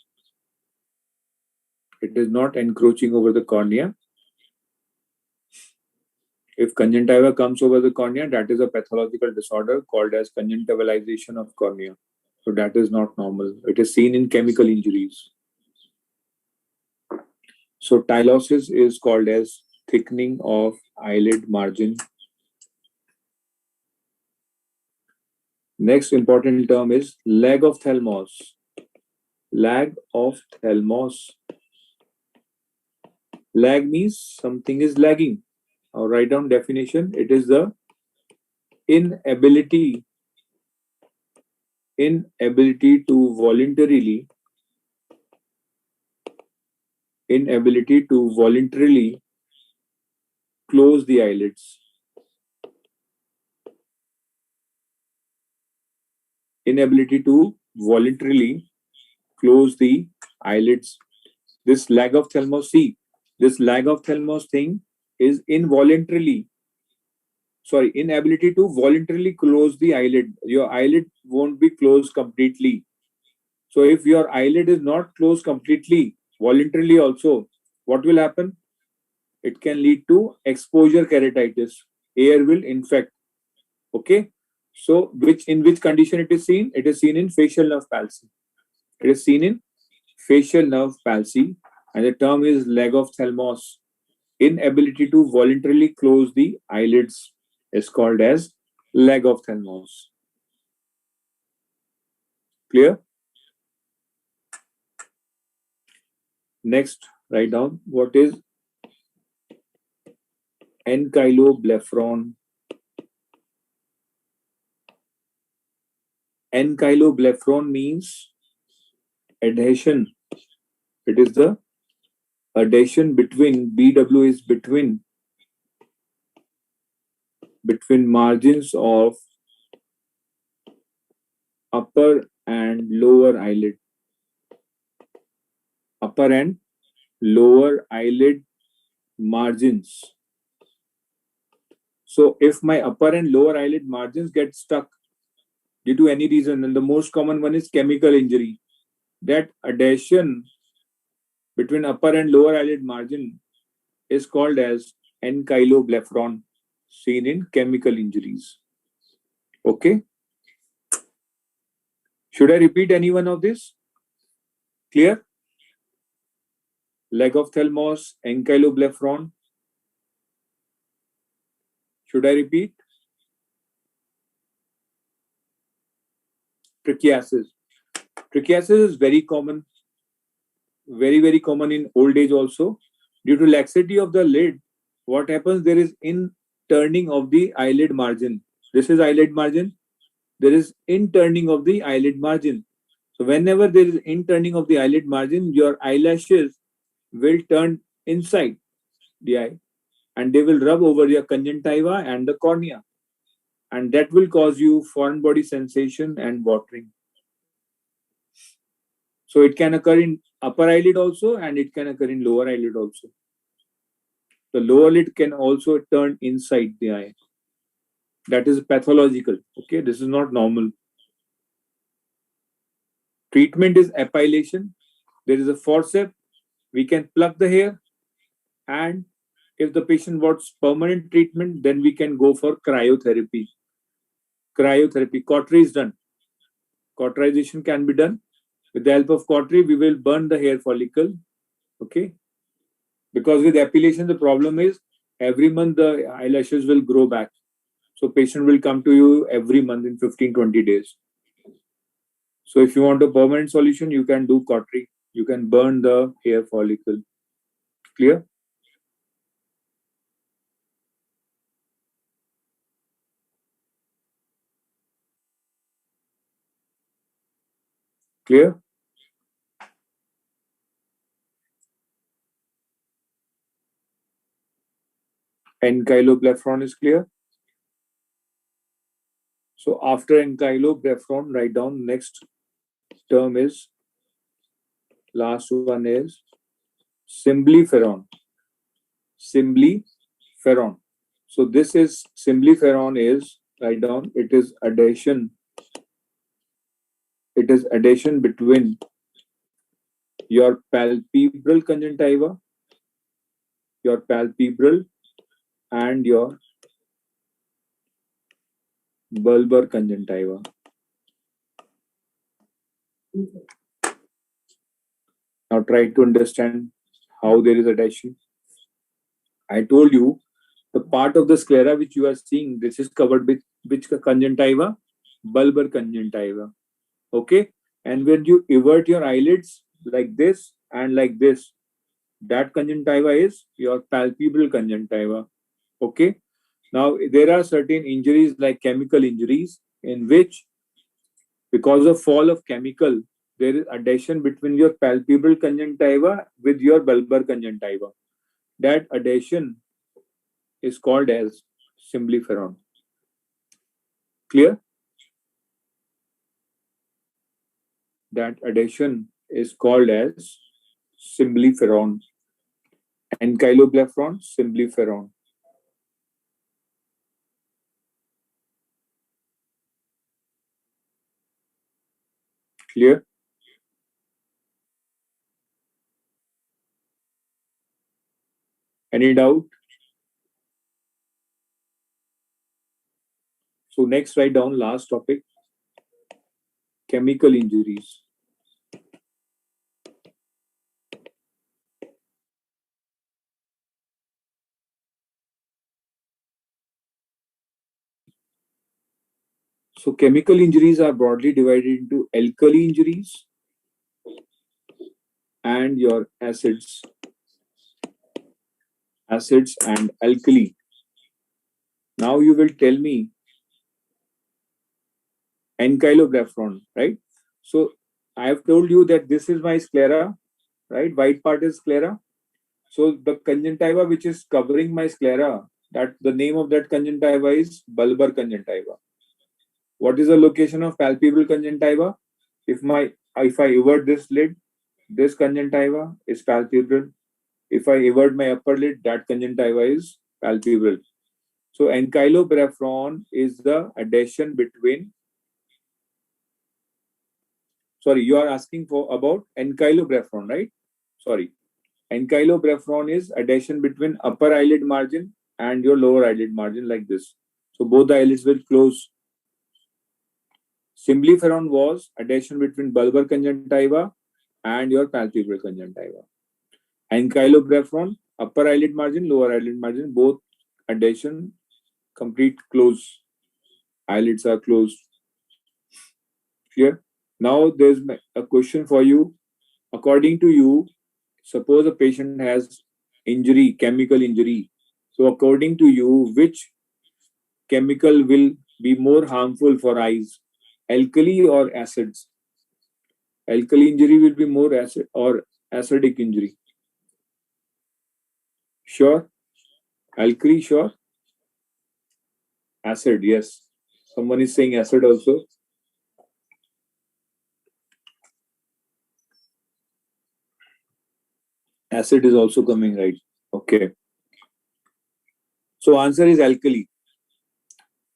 Speaker 1: It is not encroaching over the cornea. If conjunctiva comes over the cornea, that is a pathological disorder called as conjunctivalization of cornea. So that is not normal. It is seen in chemical injuries. So tylosis is called as thickening of eyelid margin. Next important term is lag of thalamus. Lag of thalamus. Lag means something is lagging. I'll write down definition. It is the inability to voluntarily close the eyelids. Inability to voluntarily close the eyelids. This lag of thalamus, this lag of thalamus thing is inability to voluntarily close the eyelid. Your eyelid won't be closed completely. So if your eyelid is not closed completely, voluntarily also, what will happen? It can lead to exposure keratitis. Air will infect. Okay. So in which condition it is seen? It is seen in facial nerve palsy. It is seen in facial nerve palsy, and the term is lag of thalamus. Inability to voluntarily close the eyelids is called as lag of thalamus. Clear? Next, write down what is ankyloblepharon. Ankyloblepharon means adhesion. It is the adhesion between BW is between margins of upper and lower eyelid. Upper and lower eyelid margins. So if my upper and lower eyelid margins get stuck due to any reason, and the most common one is chemical injury, that adhesion between upper and lower eyelid margin is called as ankyloblephron, seen in chemical injuries. Okay. Should I repeat any one of this? Clear? Leg of thalamus, ankyloblephron. Should I repeat? Trichiasis. Trichiasis is very common, very common in old age also. Due to laxity of the lid, what happens? There is in-turning of the eyelid margin. This is eyelid margin. There is in-turning of the eyelid margin. So whenever there is in-turning of the eyelid margin, your eyelashes will turn inside the eye and they will rub over your conjunctiva and the cornea. And that will cause you foreign body sensation and watering. So it can occur in upper eyelid also, and it can occur in lower eyelid also. The lower lid can also turn inside the eye. That is pathological. Okay, this is not normal. Treatment is epilation. There is a forceps. We can pluck the hair, and if the patient wants permanent treatment, then we can go for cryotherapy. Cautery is done. Cauterization can be done. With the help of cautery, we will burn the hair follicle. Okay. Because with epilation, the problem is every month the eyelashes will grow back. So patient will come to you every month in 15-20 days. So if you want a permanent solution, you can do cautery. You can burn the hair follicle. Clear? Clear? Ankyloblephron is clear. So after ankyloblephron, write down next term is, last one is symblyferon. Symblyferon. So this is symblyferon is, write down, it is adhesion. It is adhesion between your palpebral conjunctiva, and your bulbar conjunctiva. Now try to understand how there is adhesion. I told you the part of the sclera which you are seeing, this is covered with which conjunctiva? Bulbar conjunctiva. Okay. And when you invert your eyelids like this and like this, that conjunctiva is your palpebral conjunctiva. Okay. Now there are certain injuries like chemical injuries in which, because of fall of chemical, there is adhesion between your palpebral conjunctiva with your bulbar conjunctiva. That adhesion is called as symblyferon. Clear? That adhesion is called as symblyferon. Ankyloblephron, symblyferon. Clear? Any doubt? So next, write down last topic, chemical injuries. So chemical injuries are broadly divided into alkali injuries and your acids and alkali. Now you will tell me ankyloblephron, right? So I have told you that this is my sclera, right? White part is sclera. So the conjunctiva which is covering my sclera, that the name of that conjunctiva is bulbar conjunctiva. What is the location of palpebral conjunctiva? If I invert this lid, this conjunctiva is palpebral. If I invert my upper lid, that conjunctiva is palpebral. So ankylobrephron is the adhesion between. Sorry, you are asking for about ankylobrephron, right? Sorry. Ankylobrephron is adhesion between upper eyelid margin and your lower eyelid margin like this. So both the eyelids will close. Symblepharon was adhesion between bulbar conjunctiva and your palpebral conjunctiva. Ankylobrephron, upper eyelid margin, lower eyelid margin, both adhesion, complete close. Eyelids are closed. Here. Now there's a question for you. According to you, suppose a patient has injury, chemical injury. So according to you, which chemical will be more harmful for eyes? Alkali or acids? Alkali injury will be more acid or acidic injury? Sure? Alkali, sure? Acid, yes. Someone is saying acid also. Acid is also coming, right? Okay. So answer is alkali.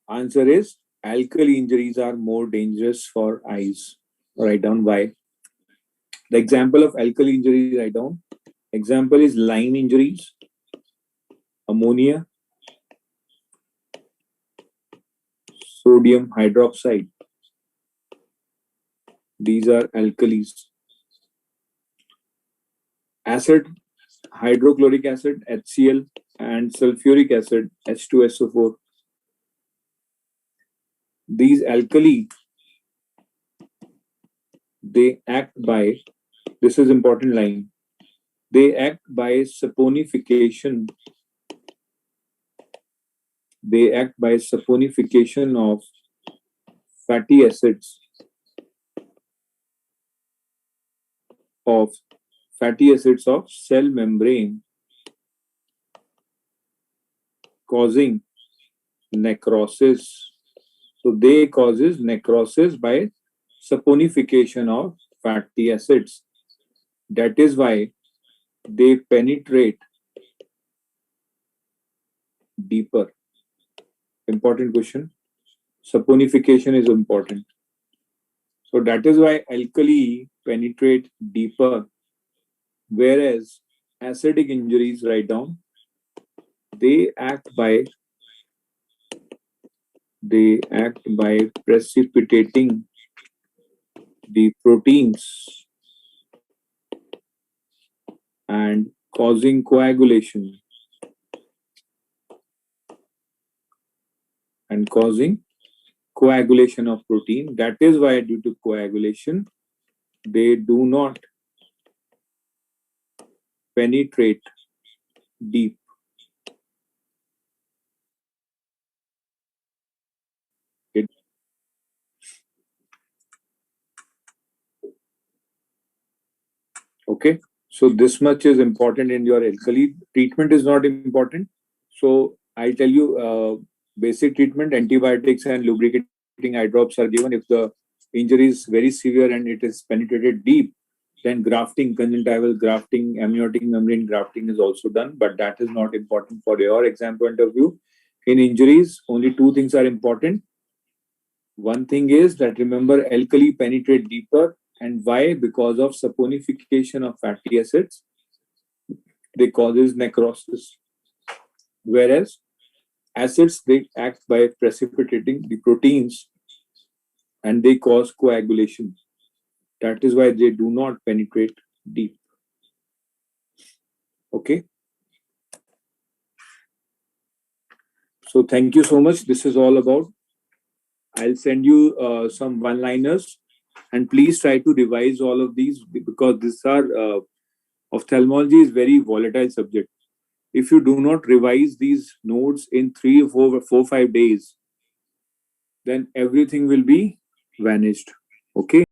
Speaker 1: Answer is alkali injuries are more dangerous for eyes. Write down why. The example of alkali injury, write down. Example is lime injuries, ammonia, sodium hydroxide. These are alkalis. Acid, hydrochloric acid, HCl, and sulfuric acid, H2SO4. These alkali, they act by, this is important line, they act by saponification. They act by saponification of fatty acids of cell membrane, causing necrosis. So they causes necrosis by saponification of fatty acids. That is why they penetrate deeper. Important question. Saponification is important. So that is why alkali penetrate deeper, whereas acidic injuries, write down, they act by precipitating the proteins and causing coagulation of protein. That is why due to coagulation, they do not penetrate deep. Okay, so this much is important in your alkali. Treatment is not important. So I tell you, basic treatment, antibiotics and lubricating eye drops are given. If the injury is very severe and it is penetrated deep, then grafting, conjunctival grafting, amniotic membrane grafting is also done, but that is not important for your exam point of view. In injuries, only two things are important. One thing is that remember alkali penetrate deeper, and why? Because of saponification of fatty acids, they causes necrosis. Whereas acids, they act by precipitating the proteins and they cause coagulation. That is why they do not penetrate deep. Okay. So thank you so much. This is all about. I'll send you some one-liners, and please try to revise all of these because these are ophthalmology is very volatile subject. If you do not revise these notes in 3 or 4, 5 days, then everything will be vanished. Okay.